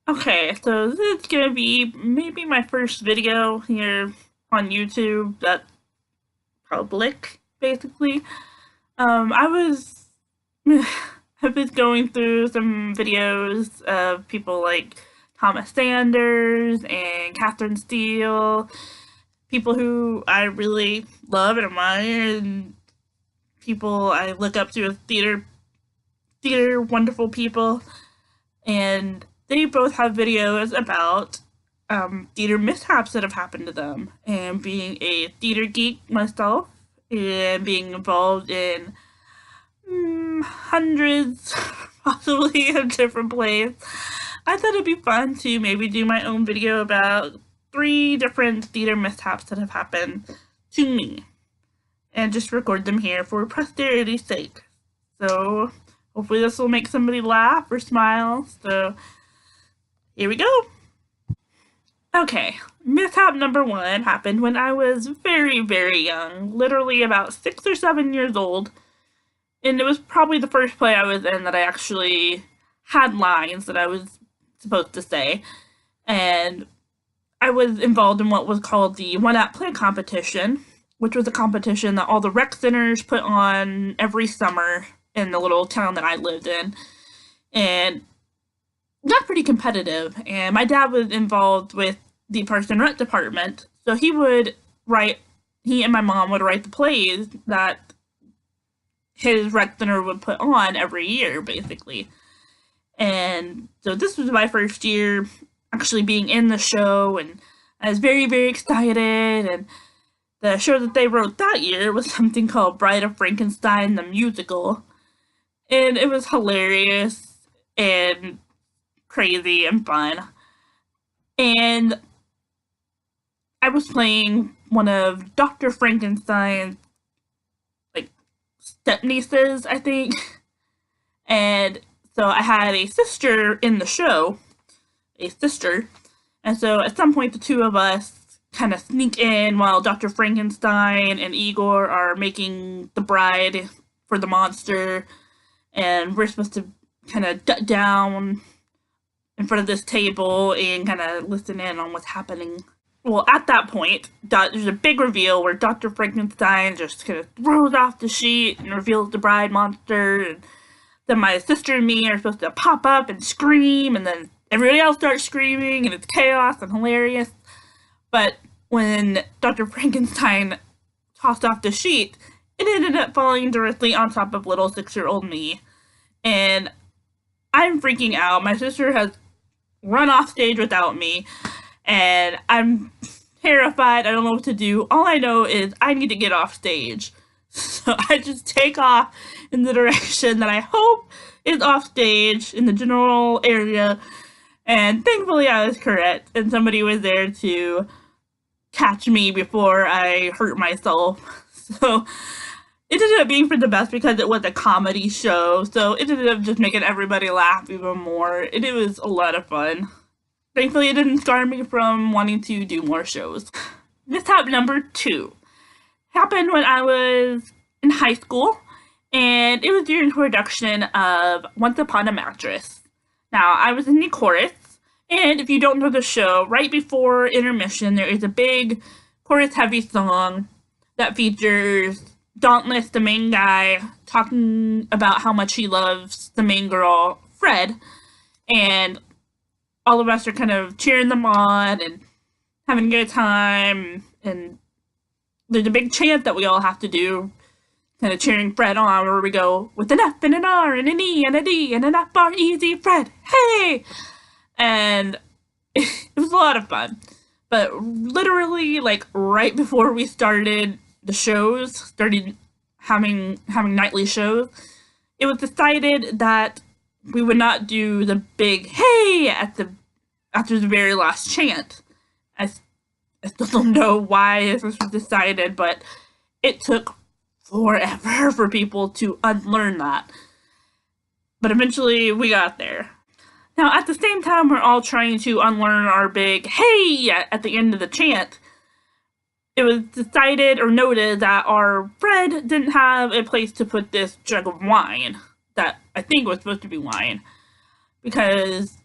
Okay, so this is gonna be maybe my first video here on YouTube that's public, basically. I was I've been going through some videos of people like Thomas Sanders and Catherine Steele, people who I really love and admire, and people I look up to as theater wonderful people, and they both have videos about theater mishaps that have happened to them. And being a theater geek myself, and being involved in hundreds, possibly, of different plays, I thought it'd be fun to maybe do my own video about 3 different theater mishaps that have happened to me, and just record them here for posterity's sake. So hopefully this will make somebody laugh or smile. So here we go. Okay, mishap number 1 happened when I was very, very young, literally about 6 or 7 years old, and it was probably the first play I was in that I actually had lines that I was supposed to say, and I was involved in what was called the one-act play competition, which was a competition that all the rec centers put on every summer in the little town that I lived in, and got pretty competitive. And my dad was involved with the Parks and Rec department, so he and my mom would write the plays that his rec center would put on every year, basically. And so this was my first year actually being in the show, and I was very, very excited. And the show that they wrote that year was something called Bride of Frankenstein the Musical, and it was hilarious and crazy and fun. And I was playing one of Dr. Frankenstein's, like, step-nieces, I think. And so I had a sister in the show, a sister. And so at some point the two of us kind of sneak in while Dr. Frankenstein and Igor are making the bride for the monster. And we're supposed to kind of duck down in front of this table and kind of listen in on what's happening. Well, at that point, there's a big reveal where Dr. Frankenstein just kind of throws off the sheet and reveals the bride monster, and then my sister and me are supposed to pop up and scream, and then everybody else starts screaming, and it's chaos and hilarious. But when Dr. Frankenstein tossed off the sheet, it ended up falling directly on top of little 6-year-old me. And I'm freaking out. My sister has run off stage without me, and I'm terrified. I don't know what to do. All I know is I need to get off stage. So I just take off in the direction that I hope is off stage in the general area. And thankfully I was correct, and somebody was there to catch me before I hurt myself. So it ended up being for the best because it was a comedy show. So it ended up just making everybody laugh even more. And it was a lot of fun. Thankfully, it didn't scar me from wanting to do more shows. Mishap number 2 happened when I was in high school, and it was during the production of Once Upon a Mattress. Now, I was in the chorus, and if you don't know the show, right before intermission, there is a big chorus-heavy song that features Dauntless, the main guy, talking about how much he loves the main girl, Fred, and all of us are kind of cheering them on and having a good time, and there's a big chant that we all have to do, kind of cheering Fred on, where we go, with an F and an R and an E and a D and an F R easy Fred, hey! And it was a lot of fun. But literally, like, right before we started having nightly shows, it was decided that we would not do the big hey after the very last chant. I still don't know why this was decided, but it took forever for people to unlearn that. But eventually we got there. Now, at the same time we're all trying to unlearn our big hey at the end of the chant, it was decided or noted that our Fred didn't have a place to put this jug of wine that I think was supposed to be wine, because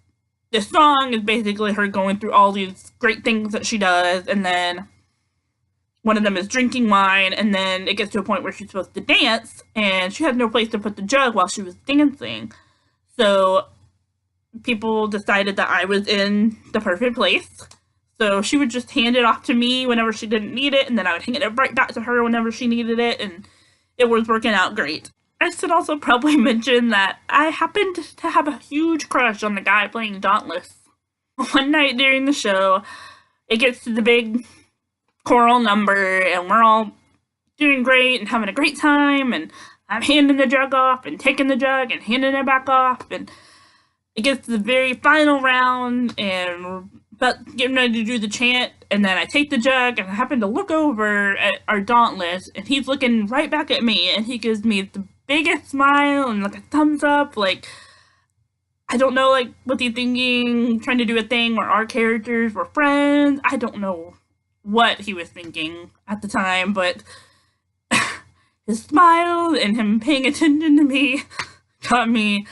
this song is basically her going through all these great things that she does, and then one of them is drinking wine, and then it gets to a point where she's supposed to dance, and she had no place to put the jug while she was dancing. So people decided that I was in the perfect place. So she would just hand it off to me whenever she didn't need it, and then I would hand it right back to her whenever she needed it, and it was working out great. I should also probably mention that I happened to have a huge crush on the guy playing Dauntless. One night during the show, it gets to the big choral number, and we're all doing great and having a great time, and I'm handing the jug off and taking the jug and handing it back off, and it gets to the very final round, and we're about getting ready to do the chant, and then I take the jug, and I happen to look over at our Dauntless, and he's looking right back at me, and he gives me the biggest smile and like a thumbs up, like, I don't know, like, was he thinking, trying to do a thing where our characters were friends? I don't know what he was thinking at the time, but his smile and him paying attention to me got me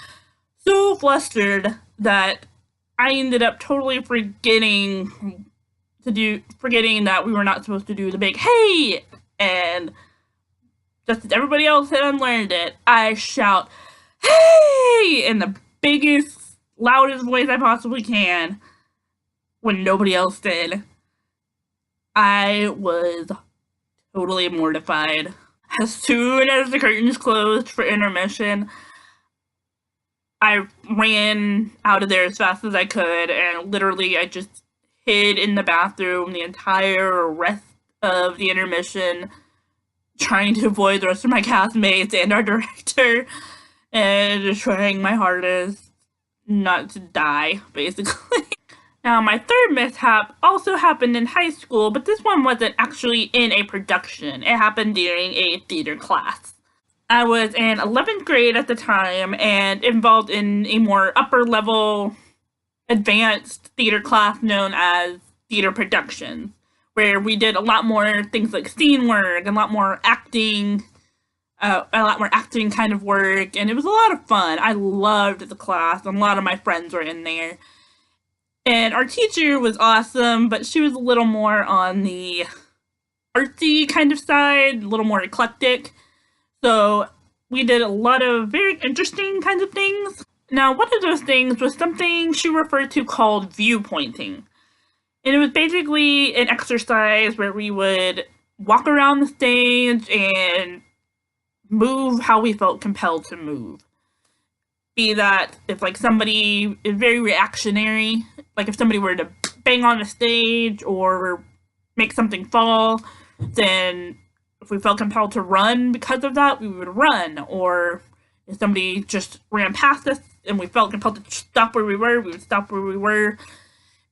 so flustered that I ended up totally forgetting that we were not supposed to do the big hey, and just as everybody else had unlearned it, I shout hey in the biggest, loudest voice I possibly can when nobody else did. I was totally mortified. As soon as the curtains closed for intermission, I ran out of there as fast as I could, and literally I just hid in the bathroom the entire rest of the intermission, trying to avoid the rest of my castmates and our director, and just trying my hardest not to die, basically. Now, my third mishap also happened in high school, but this one wasn't actually in a production. It happened during a theater class. I was in 11th grade at the time and involved in a more upper level advanced theater class known as theater productions, where we did a lot more things like scene work and a lot more acting kind of work, and it was a lot of fun. I loved the class, and a lot of my friends were in there. And our teacher was awesome, but she was a little more on the artsy kind of side, a little more eclectic. So we did a lot of very interesting kinds of things. Now, one of those things was something she referred to called viewpointing. And it was basically an exercise where we would walk around the stage and move how we felt compelled to move. Be that if like somebody is very reactionary, like if somebody were to bang on the stage or make something fall, then if we felt compelled to run because of that, we would run. Or if somebody just ran past us and we felt compelled to stop where we were, we would stop where we were.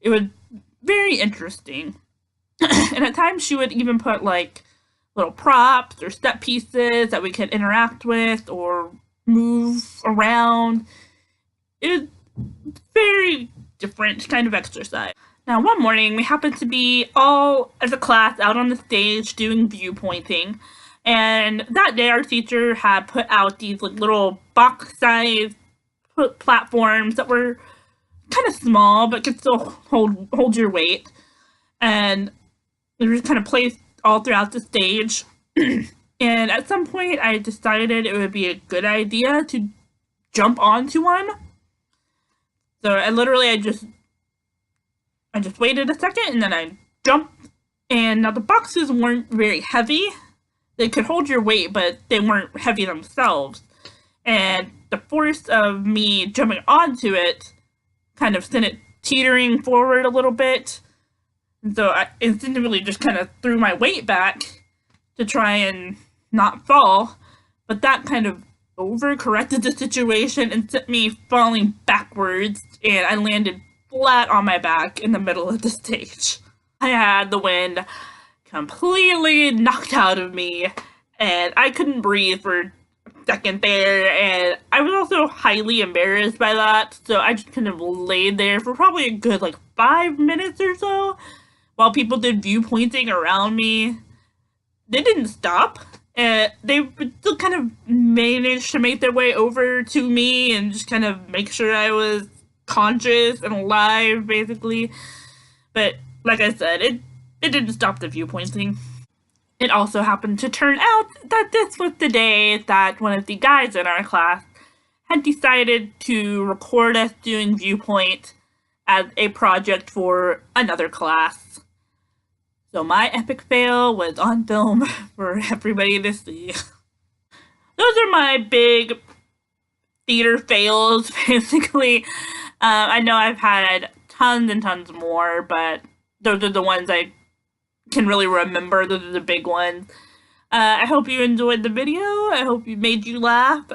It was very interesting. And at times she would even put like little props or step pieces that we could interact with or move around. It was very different kind of exercise. Now, one morning, we happened to be all as a class out on the stage doing viewpointing, and that day our teacher had put out these like little box-sized platforms that were kind of small but could still hold your weight, and they were just kind of placed all throughout the stage. And at some point, I decided it would be a good idea to jump onto one. So I just waited a second, and then I jumped. And now the boxes weren't very heavy. They could hold your weight, but they weren't heavy themselves. And the force of me jumping onto it kind of sent it teetering forward a little bit. And so I instinctively just kind of threw my weight back to try and not fall, but that kind of overcorrected the situation and sent me falling backwards, and I landed flat on my back in the middle of the stage. I had the wind completely knocked out of me, and I couldn't breathe for a second there, and I was also highly embarrassed by that, so I just kind of laid there for probably a good like 5 minutes or so while people did viewpointing around me. They didn't stop. They would still kind of manage to make their way over to me and just kind of make sure I was conscious and alive, basically. But like I said, it didn't stop the viewpoint thing. It also happened to turn out that this was the day that one of the guys in our class had decided to record us doing viewpoint as a project for another class. So my epic fail was on film for everybody to see. Those are my big theater fails, basically. I know I've had tons and tons more, but those are the ones I can really remember. Those are the big ones. I hope you enjoyed the video. I hope it made you laugh.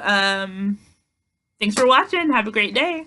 Thanks for watching. Have a great day.